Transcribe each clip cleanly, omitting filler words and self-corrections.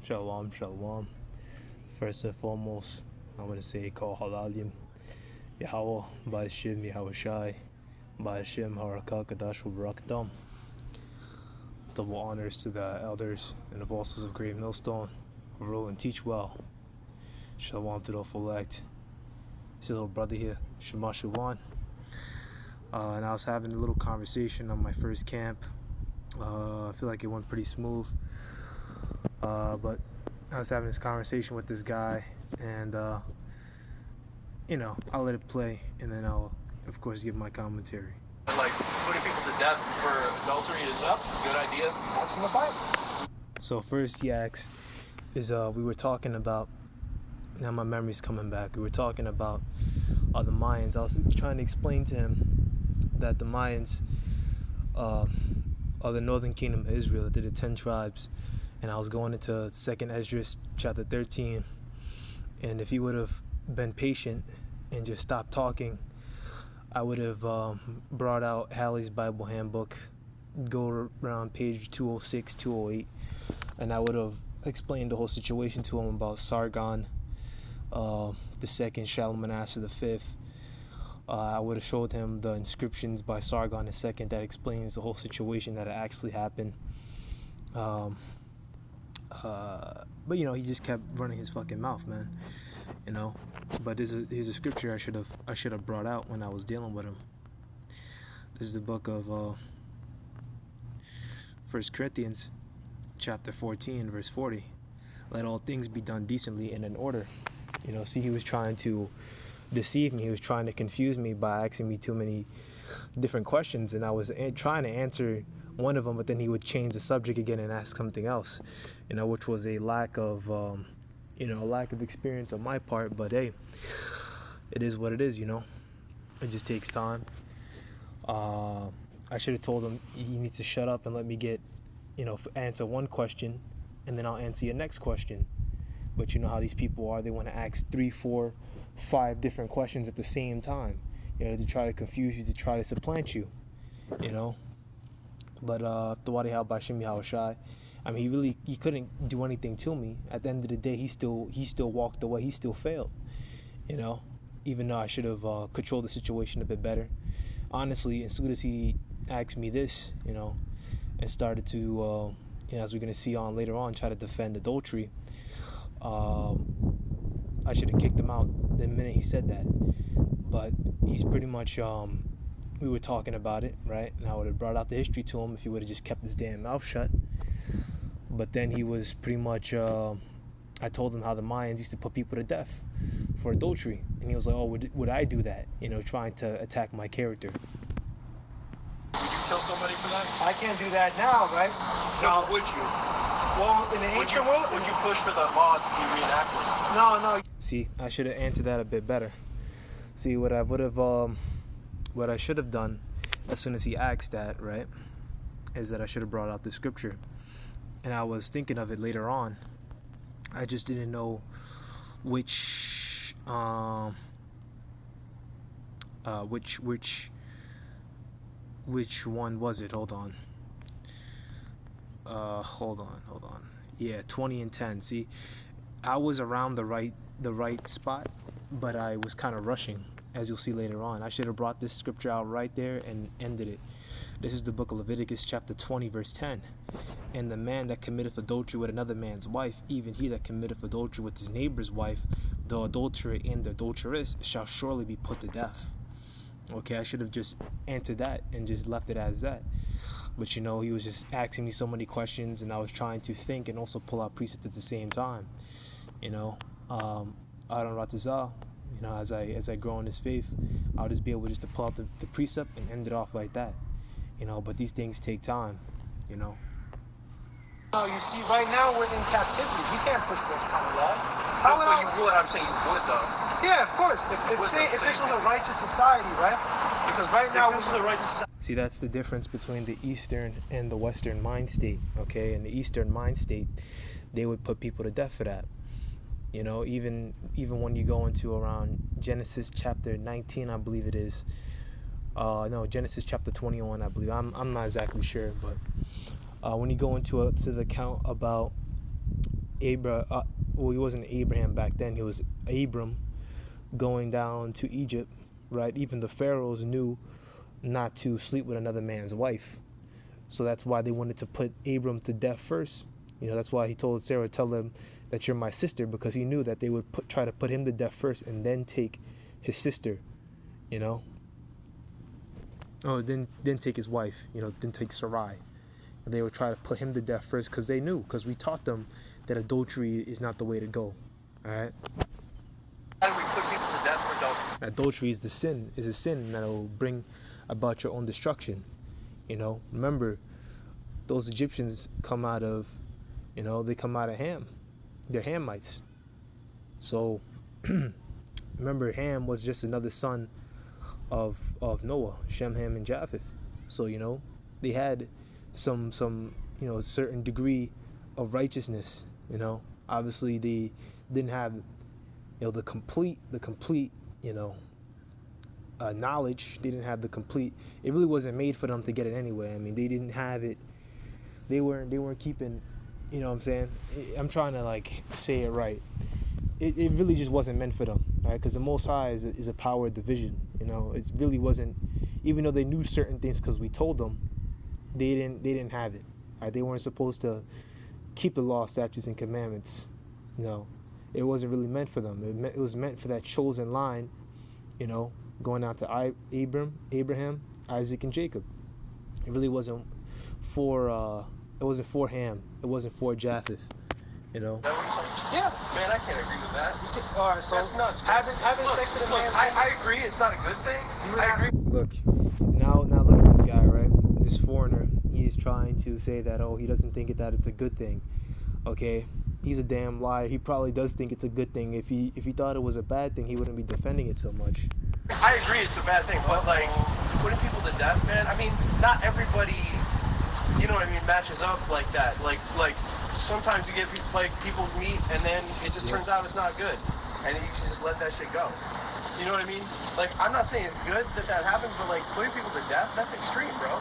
Shalom, shalom. First and foremost, I'm going to say call halalim. Yahweh, Ba'ashim, Yahushai, Ba'ashim, Harakah, Kadash, Barakdam. Double honors to the elders and apostles of Great Millstone who rule and teach well. Shalom to the full act. It's your little brother here, Shema Shuwan. And I was having a little conversation on my first camp. I feel like it went pretty smooth. But I was having this conversation with this guy, and I'll let it play, and then I'll, of course, give my commentary. Like putting people to death for adultery is up. Good idea. That's in the Bible. So first he asks, we were talking about, now my memory's coming back. We were talking about the Mayans. I was trying to explain to him that the Mayans are the northern kingdom of Israel. They're the 10 tribes. And I was going into 2nd Esdras chapter 13. And if he would have been patient and just stopped talking, I would have brought out Halley's Bible Handbook, go around page 206, 208, and I would have explained the whole situation to him about Sargon the second, Shalmaneser the fifth. I would have showed him the inscriptions by Sargon the second that explains the whole situation that actually happened. But he just kept running his fucking mouth, man. But here's a scripture I should have brought out when I was dealing with him. This is the book of 1 Corinthians, chapter 14, verse 40. Let all things be done decently and in order. See, he was trying to deceive me. He was trying to confuse me by asking me too many different questions, and I was trying to answer one of them, but then he would change the subject again and ask something else, which was a lack of experience on my part. But hey, it is what it is. It just takes time. I should have told him he needs to shut up and let me answer one question, and then I'll answer your next question. But you know how these people are. They want to ask 3, 4, 5 different questions at the same time, to try to confuse you, to try to supplant you, But Tare Ba'ashim Yahushai, he couldn't do anything to me. At the end of the day, he still walked away. He still failed, even though I should have controlled the situation a bit better. Honestly, as soon as he asked me this, and started to, as we're going to see on later on, try to defend adultery, I should have kicked him out the minute he said that. But he's pretty much, we were talking about it, right? And I would have brought out the history to him if he would have just kept his damn mouth shut. But then he was pretty much, I told him how the Mayans used to put people to death for adultery. And he was like, oh, would I do that? Trying to attack my character. Would you kill somebody for that? I can't do that now, right? No, would you? Well, in the ancient world, would you push for the law to be reenacted? No. See, I should have answered that a bit better. See, what I should have done as soon as he asked that, right, is that I should have brought out the scripture. And I was thinking of it later on. I just didn't know which one was it? Hold on. Hold on. Yeah, 20 and 10. See, I was around the right spot, but I was kind of rushing, as you'll see later on. I should have brought this scripture out right there and ended it. This is the book of Leviticus chapter 20, verse 10. And the man that committeth adultery with another man's wife, even he that committeth adultery with his neighbor's wife, the adulterer and the adulteress shall surely be put to death. Okay, I should have just answered that and just left it as that. But he was just asking me so many questions, and I was trying to think and also pull out precepts at the same time. Adon Ratazah, as I grow in this faith, I'll just be able just to pull out the precept and end it off like that. But these things take time, No, you see, right now we're in captivity. We can't push those kind of laws. How would you would? I'm saying you would, though. Yeah, of course. If this was a righteous society, right? Because right now this is a righteous society. See, that's the difference between the Eastern and the Western mind state, okay? In the Eastern mind state, they would put people to death for that. Even when you go into around Genesis chapter 19, I believe it is. No, Genesis chapter 21, I believe. I'm not exactly sure, but when you go into the account about, well, he wasn't Abraham back then. He was Abram going down to Egypt, right? Even the pharaohs knew not to sleep with another man's wife. So that's why they wanted to put Abram to death first. That's why he told Sarah, tell them that you're my sister, because he knew that they would try to put him to death first and then take his sister, Oh, didn't take his wife, didn't take Sarai. They would try to put him to death first because they knew, because we taught them that adultery is not the way to go. All right. How do we put people to death for adultery? Adultery is a sin that will bring about your own destruction. Remember, those Egyptians come out of, they come out of Ham. They're Hamites. So remember, Ham was just another son of Noah, Shem, Ham, and Japheth. So they had some certain degree of righteousness. Obviously they didn't have the complete knowledge. They didn't have the complete. It really wasn't made for them to get it anyway. I mean, they didn't have it. They weren't keeping. What I'm saying? I'm trying to say it right. It really just wasn't meant for them, right? Because the Most High is a power of division. It really wasn't. Even though they knew certain things because we told them, they didn't have it. Right? They weren't supposed to keep the law, statutes, and commandments. It wasn't really meant for them. It was meant for that chosen line. Going out to Abraham, Isaac, and Jacob. It really wasn't for. It wasn't for Ham. It wasn't for Japheth. Is that what you're saying? Yeah. Man, I can't agree with that. All right, so That's nuts. having sex with a man's I agree. It's not a good thing. I agree. Look, now look at this guy, right? This foreigner. He's trying to say that he doesn't think that it's a good thing. Okay, he's a damn liar. He probably does think it's a good thing. If he thought it was a bad thing, he wouldn't be defending it so much. I agree it's a bad thing, but putting people to death, man. I mean, not everybody. Matches up like that. Like sometimes you get people meet and then it just turns out it's not good, and you should just let that shit go. You know what I mean? I'm not saying it's good that happens, but putting people to death, that's extreme, bro.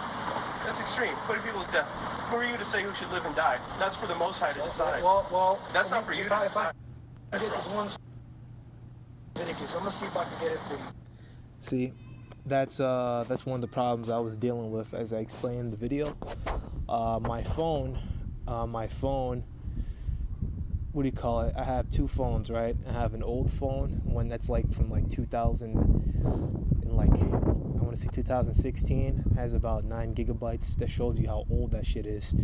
That's extreme. Putting people to death. Who are you to say who should live and die? That's for the Most High to decide. Well, that's not for you to decide. I get this one Leviticus. I'm gonna see if I can get it for you. See, that's one of the problems I was dealing with as I explained in the video. My phone, what do you call it? I have two phones, right? I have an old phone, one that's from 2000, and I want to say 2016, has about 9 gigabytes. That shows you how old that shit is.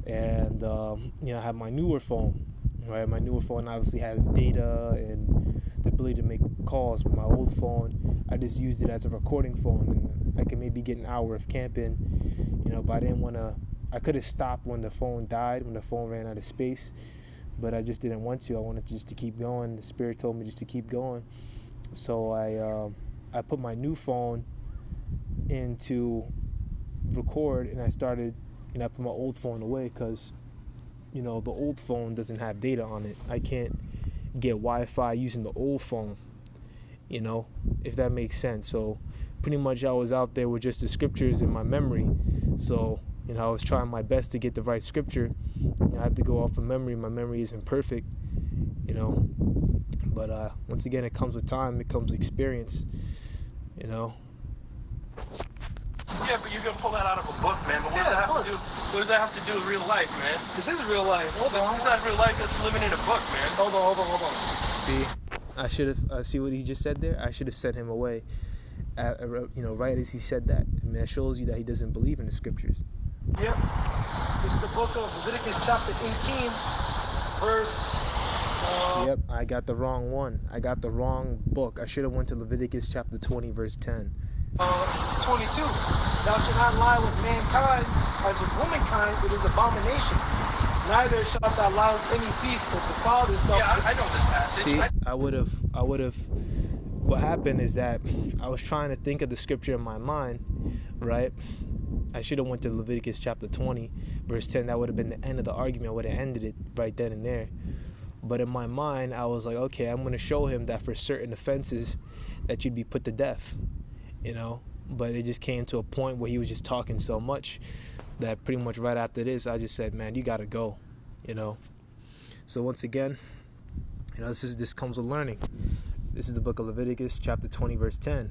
And I have my newer phone, right? My newer phone obviously has data and the ability to make calls. With my old phone, I just used it as a recording phone, and I could maybe get an hour of camping, but I didn't want to. I could have stopped when the phone died, when the phone ran out of space, but I just didn't want to. I wanted just to keep going. The Spirit told me just to keep going. So I put my new phone into record, and I started, I put my old phone away because, the old phone doesn't have data on it. I can't get Wi-Fi using the old phone, if that makes sense. So pretty much I was out there with just the scriptures in my memory. So, I was trying my best to get the right scripture. I had to go off of memory. My memory isn't perfect, but once again, it comes with time. It comes with experience, Yeah, but you're gonna pull that out of a book, man. But what does that have to do with real life, man? This is real life. Hold on. This is not real life. That's living in a book, man. Hold on. See, I should have. See what he just said there? I should have sent him away. Right as he said that. I mean, that shows you that he doesn't believe in the scriptures. Yep. This is the book of Leviticus chapter 18, verse... Yep, I got the wrong one. I got the wrong book. I should have went to Leviticus chapter 20, verse 10. 22. Thou shalt not lie with mankind, as with womankind it is abomination. Neither shalt thou lie with any beast to defile thyself. Yeah, I know this passage. See, I would have... What happened is that I was trying to think of the scripture in my mind, right? I should have went to Leviticus chapter 20, verse 10. That would have been the end of the argument. I would have ended it right then and there. But in my mind, I was like, okay, I'm going to show him that for certain offenses that you'd be put to death, But it just came to a point where he was just talking so much that pretty much right after this, I just said, man, you got to go, So once again, this comes with learning. This is the book of Leviticus, chapter 20, verse 10.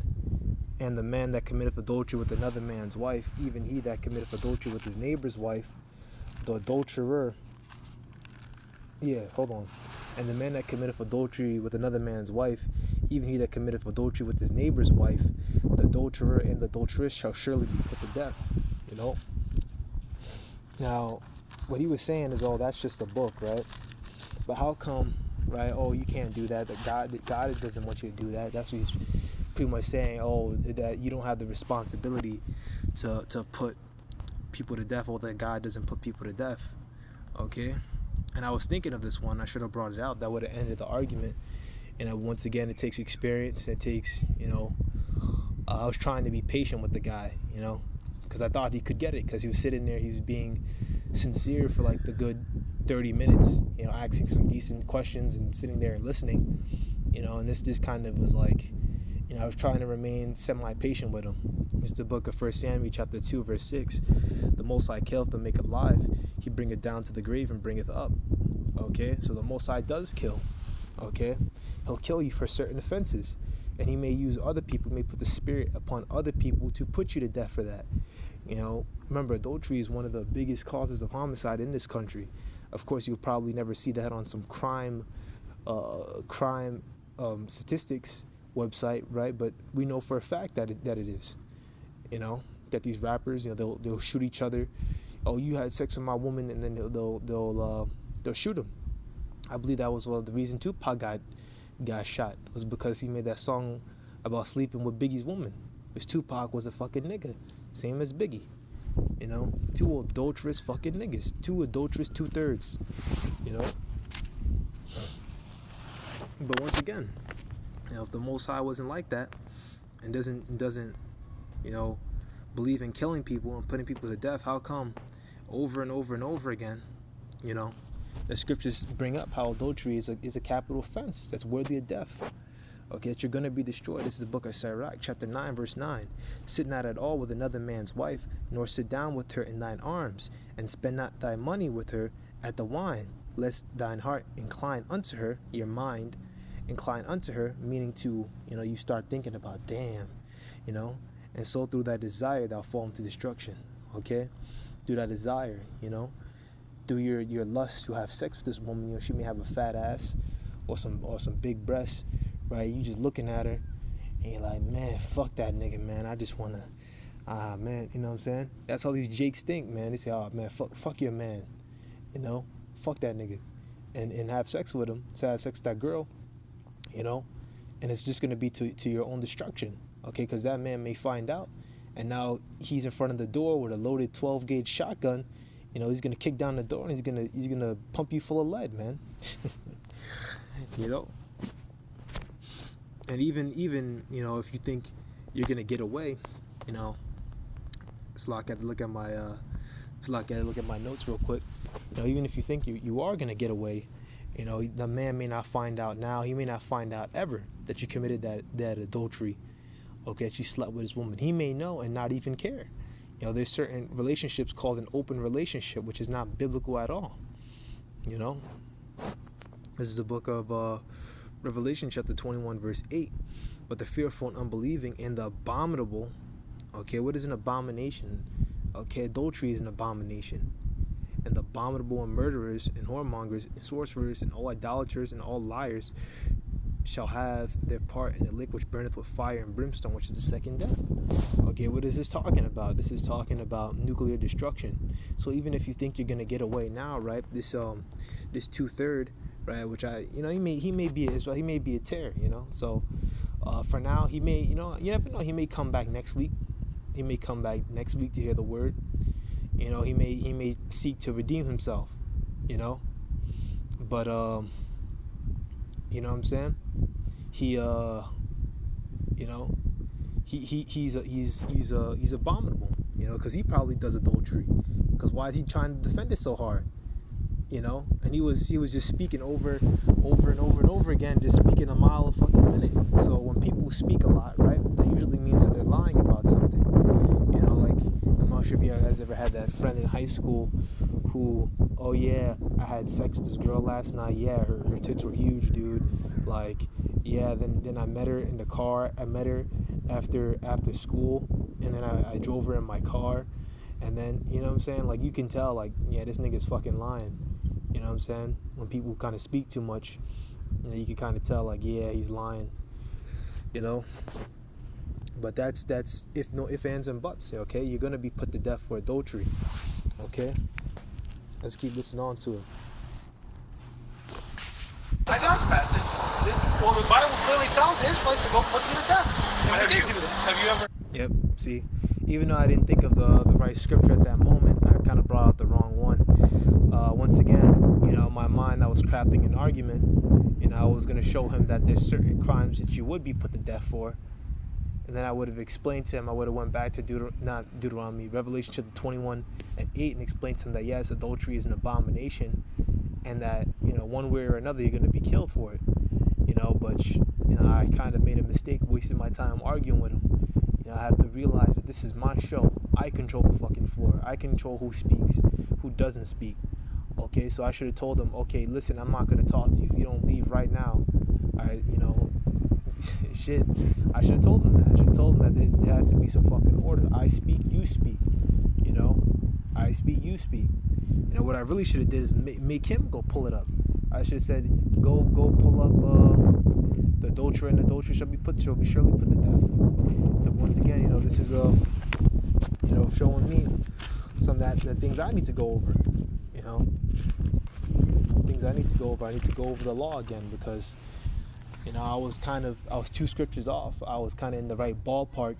And the man that committeth adultery with another man's wife, even he that committeth adultery with his neighbor's wife, the adulterer. And the man that committeth adultery with another man's wife, even he that committeth adultery with his neighbor's wife, the adulterer and the adulteress shall surely be put to death. Now, what he was saying is, that's just a book, right? But how come, right? You can't do that. That God doesn't want you to do that. That's what he's pretty much saying. That you don't have the responsibility to put people to death, or that God doesn't put people to death. Okay? And I was thinking of this one. I should have brought it out. That would have ended the argument. And once again, it takes experience. It takes, I was trying to be patient with the guy, because I thought he could get it, because he was sitting there, he was being sincere for like the good 30 minutes, asking some decent questions and sitting there and listening, and this just kind of was like, I was trying to remain semi-patient with him. It's the book of 1 Samuel chapter 2 verse 6. The Most High killeth and maketh alive. He bringeth down to the grave and bringeth up. Okay, so the Most High does kill. Okay, he'll kill you for certain offenses, and he may use other people, may put the spirit upon other people to put you to death for that. Remember, adultery is one of the biggest causes of homicide in this country. Of course, you'll probably never see that on some crime statistics website, right? But we know for a fact that it is. That these rappers, they'll shoot each other. You had sex with my woman, and then they'll shoot him. I believe that was the reason Tupac got shot, was because he made that song about sleeping with Biggie's woman. Because Tupac was a fucking nigga, same as Biggie. Two adulterous fucking niggas, two adulterous 2/3. But once again, if the Most High wasn't like that, and doesn't believe in killing people and putting people to death, how come over and over and over again, the scriptures bring up how adultery is a capital offense that's worthy of death? Okay, that you're going to be destroyed. This is the book of Sirach, chapter 9, verse 9. Sit not at all with another man's wife, nor sit down with her in thine arms, and spend not thy money with her at the wine, lest thine heart incline unto her, your mind incline unto her, meaning to, you start thinking about, damn, and so through that desire thou fall into destruction. Okay, through that desire, through your lust to have sex with this woman, she may have a fat ass or some big breasts, right? You just looking at her and you're like, man, fuck that nigga, man. I just wanna, man, you know what I'm saying? That's how these jakes think, man. They say, oh man, fuck your man, fuck that nigga, and have sex with him, to have sex with that girl, and it's just gonna be to your own destruction, okay? Because that man may find out, and now he's in front of the door with a loaded 12 gauge shotgun. He's gonna kick down the door and he's gonna pump you full of lead, man. And even if you think you're gonna get away, it's like I had to look at my notes real quick. Even if you think you are gonna get away, the man may not find out now. He may not find out ever that you committed that adultery. Okay, that you slept with his woman. He may know and not even care. There's certain relationships called an open relationship, which is not biblical at all. This is the book of Revelation chapter 21 verse 8. But the fearful and unbelieving and the abominable. Okay, what is an abomination? Okay, adultery is an abomination. And the abominable and murderers and whoremongers and sorcerers and all idolaters and all liars shall have their part in the lake which burneth with fire and brimstone, which is the second death. Okay, what is this talking about? This is talking about nuclear destruction. So even if you think you're gonna get away now, right? This 2/3, right? Which he may be Israel, he may be a Tare, So for now, he may, you never know. He may come back next week. He may come back next week to hear the word. He may seek to redeem himself. But you know what I'm saying? He's abominable, because he probably does adultery. Because why is he trying to defend it so hard? And he was just speaking over and over again, just speaking a mile a fucking minute. So when people speak a lot, right, that usually means that they're lying about something. Like, I'm not sure if you guys ever had that friend in high school who who, oh yeah, I had sex with this girl last night. Yeah, her tits were huge, dude. Like, yeah, then I met her in the car. I met her after school, and then I drove her in my car. And then, you know what I'm saying? Like, you can tell, like, yeah, this nigga's fucking lying. You know what I'm saying? When people kind of speak too much, you know, you can kind of tell, like, yeah, he's lying. You know? But that's if no ifs, ands, and buts, okay? You're going to be put to death for adultery, okay? Let's keep listening on to it. I know the passage. Well, the Bible clearly tells the Israelites to go put them to death. And we did do that. Have you ever? Yep, see? Even though I didn't think of the right scripture at that moment, I kind of brought out the wrong one. Once again, you know, in my mind, I was crafting an argument. You know, I was going to show him that there's certain crimes that you would be put to death for. And then I would have explained to him, I would have went back to Revelation chapter 21 and 8, and explained to him that, yes, adultery is an abomination, and that, you know, one way or another, you're going to be killed for it. You know, but, you know, I kind of made a mistake, wasting my time arguing with him. You know, I had to realize that this is my show. I control the fucking floor. I control who speaks, who doesn't speak. Okay, so I should have told him, okay, listen, I'm not going to talk to you if you don't leave right now. You know, shit. I should have told him that. I should have told him that there has to be some fucking order. I speak, you speak. You know, I speak, you speak. You know, what I really should have did is make him go pull it up. I should have said, go pull up the adulterer, and the adulterer shall be surely put to death. And once again, you know, this is you know, showing me some of the things I need to go over. You know, things I need to go over. I need to go over the law again, because, you know, I was 2 scriptures off. I was kind of in the right ballpark,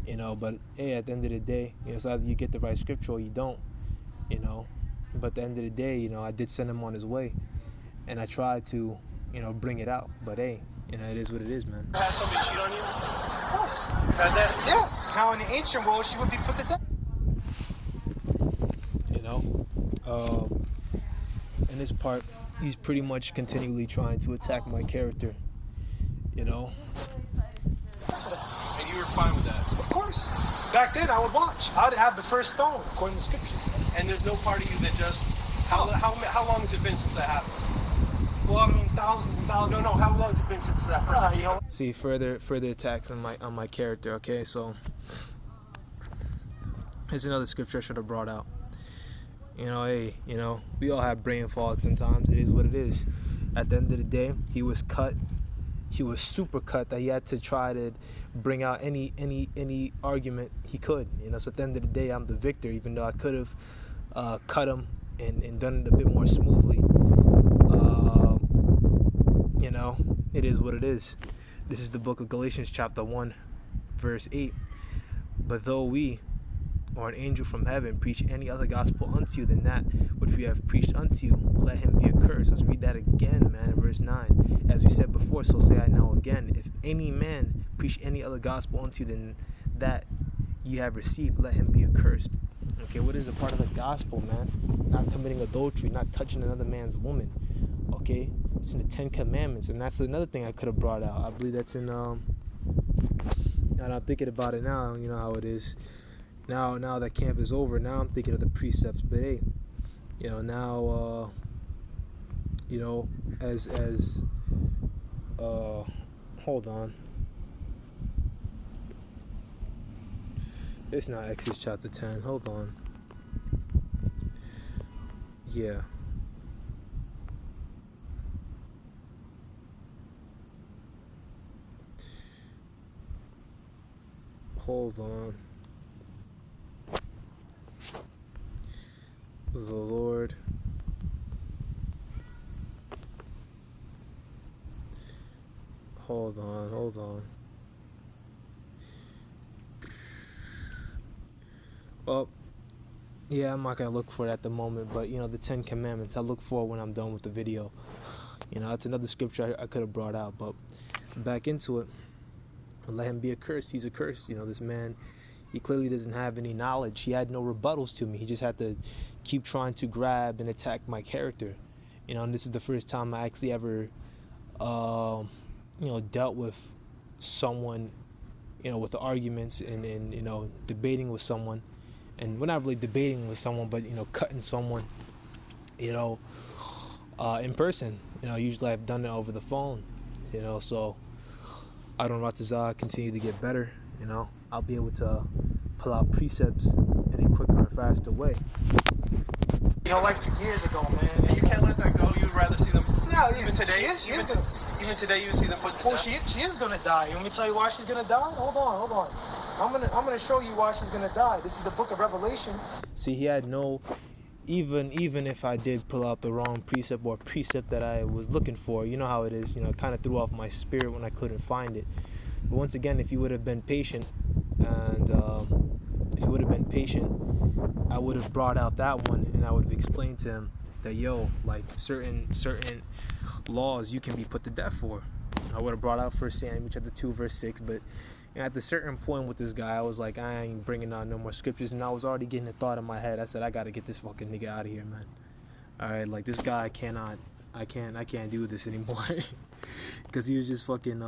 you know, but hey, at the end of the day, you know, it's either you get the right scripture or you don't, you know. But at the end of the day, you know, I did send him on his way, and I tried to, you know, bring it out. But hey, you know, it is what it is, man. Have somebody cheat on you? Of course. Had that? Yeah. Now, in the ancient world, she would be put to death. You know, in this part, he's pretty much continually trying to attack my character, you know. And you were fine with that? Of course. Back then, I would watch. I would have the first stone, according to scriptures. And there's no part of you that just... How long has it been since that happened? Well, I mean, thousands and thousands. No, how long has it been since that person? You know. See, further attacks on my character, okay? So, here's another scripture I should have brought out. You know, hey, you know, we all have brain fog sometimes. It is what it is. At the end of the day, he was cut. He was super cut that he had to try to bring out any argument he could. You know, so at the end of the day, I'm the victor, even though I could have cut him and done it a bit more smoothly. You know, it is what it is. This is the book of Galatians chapter 1, verse 8. But though we, or an angel from heaven, preach any other gospel unto you than that which we have preached unto you, let him be accursed. Let's read that again, man, in verse 9. As we said before, so say I now again. If any man preach any other gospel unto you than that you have received, let him be accursed. Okay, what is a part of the gospel, man? Not committing adultery, not touching another man's woman. Okay, it's in the 10 Commandments, and that's another thing I could have brought out. I believe that's in and I'm thinking about it now. You know how it is. Now that camp is over, now I'm thinking of the precepts. But hey, you know, now you know, as hold on, it's not Exodus chapter 10. Hold on. Yeah. Hold on. The Lord hold on. Well, yeah, I'm not gonna look for it at the moment, but you know, the 10 Commandments I look for when I'm done with the video. You know, that's another scripture I could have brought out, but back into it. Let him be accursed. He's accursed. You know, this man, he clearly doesn't have any knowledge. He had no rebuttals to me. He just had to keep trying to grab and attack my character. You know, and this is the first time I actually ever, you know, dealt with someone, you know, with the arguments and you know, debating with someone and we're not really debating with someone, but cutting someone, in person. Usually I've done it over the phone. So I don't know, Ratazah continue to get better. I'll be able to pull out precepts in a quicker and faster way. Like years ago, man. You can't let that go. You'd rather see them. No, even today. Even today, you see them put. Well, she is gonna die. You want me to tell you why she's gonna die? Hold on. I'm gonna show you why she's gonna die. This is the book of Revelation. See, he had no. Even if I did pull out the wrong precept or precept that I was looking for, you know how it is. It kind of threw off my spirit when I couldn't find it. But once again, if you would have been patient, and if you would have been patient, I would have brought out that one, and I would have explained to him that like certain laws you can be put to death for. I would have brought out 1 Samuel chapter 2 verse 6, but at the certain point with this guy, I was like, I ain't bringing out no more scriptures, and I was already getting a thought in my head. I said, I gotta get this fucking nigga out of here, man. All right, like this guy I can't do this anymore, because he was just fucking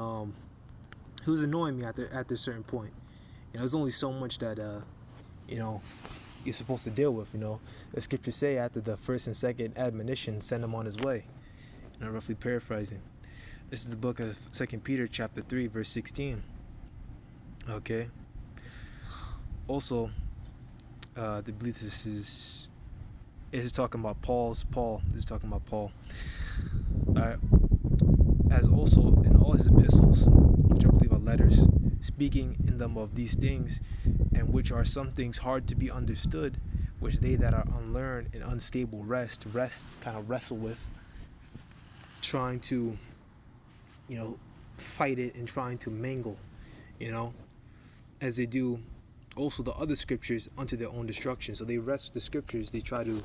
he was annoying me at a certain point. There's only so much that you're supposed to deal with. The scriptures say after the first and second admonition, send him on his way. I'm roughly paraphrasing. This is the book of 2 Peter chapter 3 verse 16. Okay. Also, I believe this is talking about Paul. This is talking about Paul. Alright. As also in all his epistles, which I believe are letters, speaking in them of these things, and which are some things hard to be understood, which they that are unlearned and unstable kind of wrestle with, trying to fight it and trying to mangle, as they do also the other scriptures unto their own destruction. So they wrest the scriptures, they try to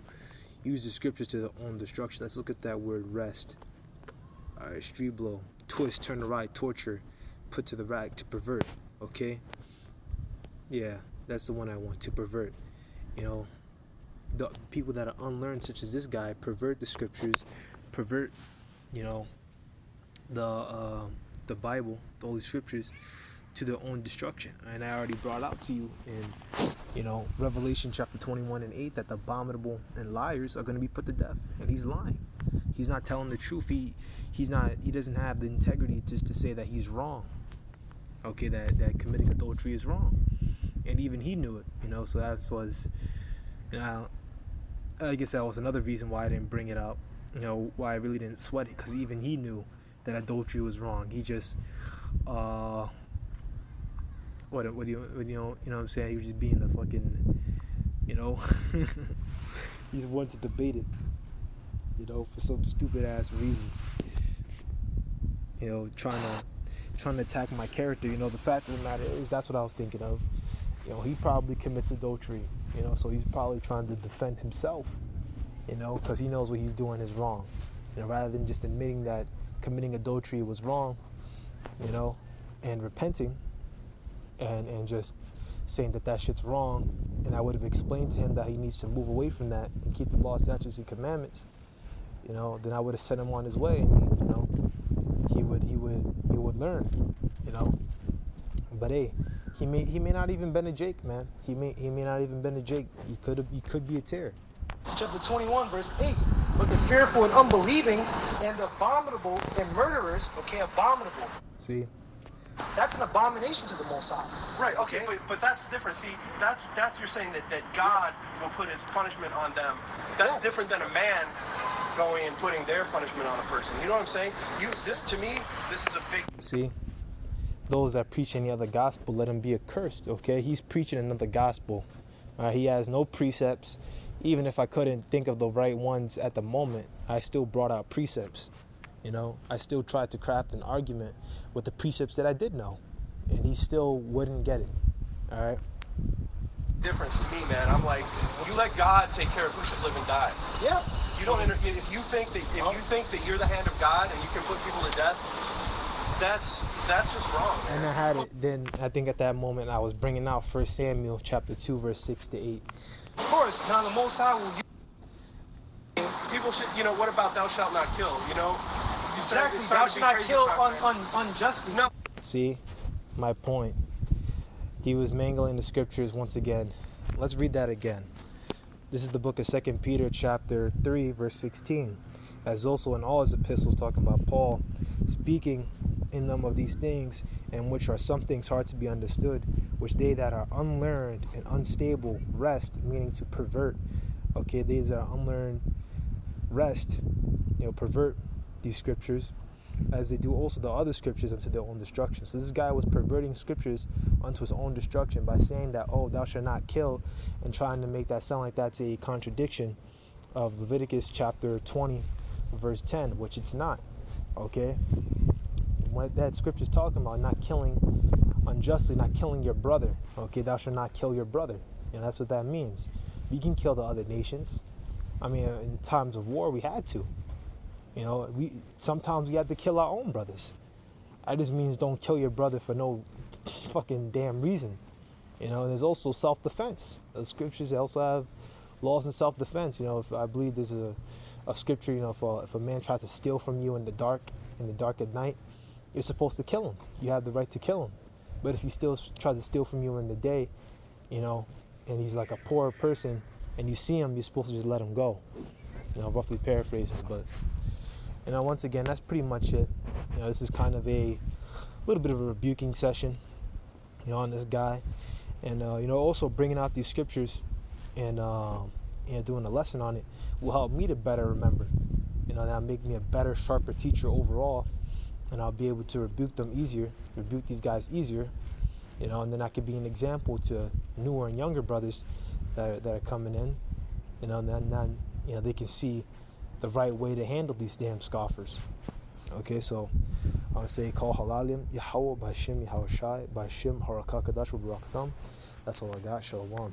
use the scriptures to their own destruction. Let's look at that word rest. Alright, street blow, twist, turn to right, torture, put to the rack, to pervert. Okay, yeah, that's the one I want, to pervert. The people that are unlearned, such as this guy, pervert the scriptures, pervert the Bible, the Holy Scriptures, to their own destruction. And I already brought out to you in Revelation chapter 21 and 8 that the abominable and liars are going to be put to death, and he's lying. He's not telling the truth. He doesn't have the integrity just to say that he's wrong. Okay, that committing adultery is wrong, and even he knew it. So that was, I guess that was another reason why I didn't bring it up. Why I really didn't sweat it, because even he knew that adultery was wrong. He just what do you know what I'm saying? He was just being a fucking he just wanted to debate it, for some stupid ass reason. Trying to attack my character. The fact of the matter is, that's what I was thinking of. He probably commits adultery, so he's probably trying to defend himself, because he knows what he's doing is wrong. Rather than just admitting that committing adultery was wrong, and repenting, and just saying that shit's wrong, and I would have explained to him that he needs to move away from that and keep the law, statutes, and commandments, then I would have sent him on his way, and he would learn, But hey, he may not even been a Jake, man. He may not even been a Jake. He could be a Tare. Chapter 21, verse 8. But the fearful and unbelieving and abominable and murderers, abominable. See? That's an abomination to the Most High. Right, okay, but that's different. See, that's you're saying that God will put his punishment on them. That's different than a man going and putting their punishment on a person. You know what I'm saying? To me, this is a big... See? Those that preach any other gospel, let him be accursed, okay? He's preaching another gospel. He has no precepts. Even if I couldn't think of the right ones at the moment, I still brought out precepts. I still tried to craft an argument with the precepts that I did know, and he still wouldn't get it. All right. Difference to me, man. I'm like, you let God take care of who should live and die. Yeah. You don't. If you think that you're the hand of God and you can put people to death, that's just wrong, man. And I had it. Then I think at that moment I was bringing out 1 Samuel chapter 2 verse 6 to 8. Of course. Now the Most High will. People should, what about thou shalt not kill? Exactly. Thou shalt not kill unjustly. No. See, my point. He was mangling the scriptures once again. Let's read that again. This is the book of 2 Peter chapter 3 verse 16. As also in all his epistles, talking about Paul speaking in them of these things, and which are some things hard to be understood, which they that are unlearned and unstable wrest, meaning to pervert. Okay, they that are unlearned wrest, pervert these scriptures, as they do also the other scriptures unto their own destruction. So this guy was perverting scriptures unto his own destruction by saying that, oh, thou shalt not kill, and trying to make that sound like that's a contradiction of Leviticus chapter 20 verse 10, which it's not. Okay, what that scripture is talking about, not killing unjustly, not killing your brother. Okay, thou shalt not kill your brother, and that's what that means. We can kill the other nations. I mean, in times of war we had to. We sometimes we have to kill our own brothers. That just means don't kill your brother for no fucking damn reason. And there's also self-defense. The scriptures also have laws in self-defense. If I believe there's a scripture, if a man tries to steal from you in the dark at night, you're supposed to kill him. You have the right to kill him. But if he still tries to steal from you in the day, and he's like a poor person, and you see him, you're supposed to just let him go. Roughly paraphrasing, but once again, that's pretty much it. This is kind of a little bit of a rebuking session, on this guy, and also bringing out these scriptures and doing a lesson on it will help me to better remember. That'll make me a better, sharper teacher overall, and I'll be able to rebuke these guys easier, and then I could be an example to newer and younger brothers that are coming in, and then they can see the right way to handle these damn scoffers. Okay, so I would say call halalim Yahweh Bashim Yahushai Bashim Harakakadash Barakatam. That's all I got. Shalom.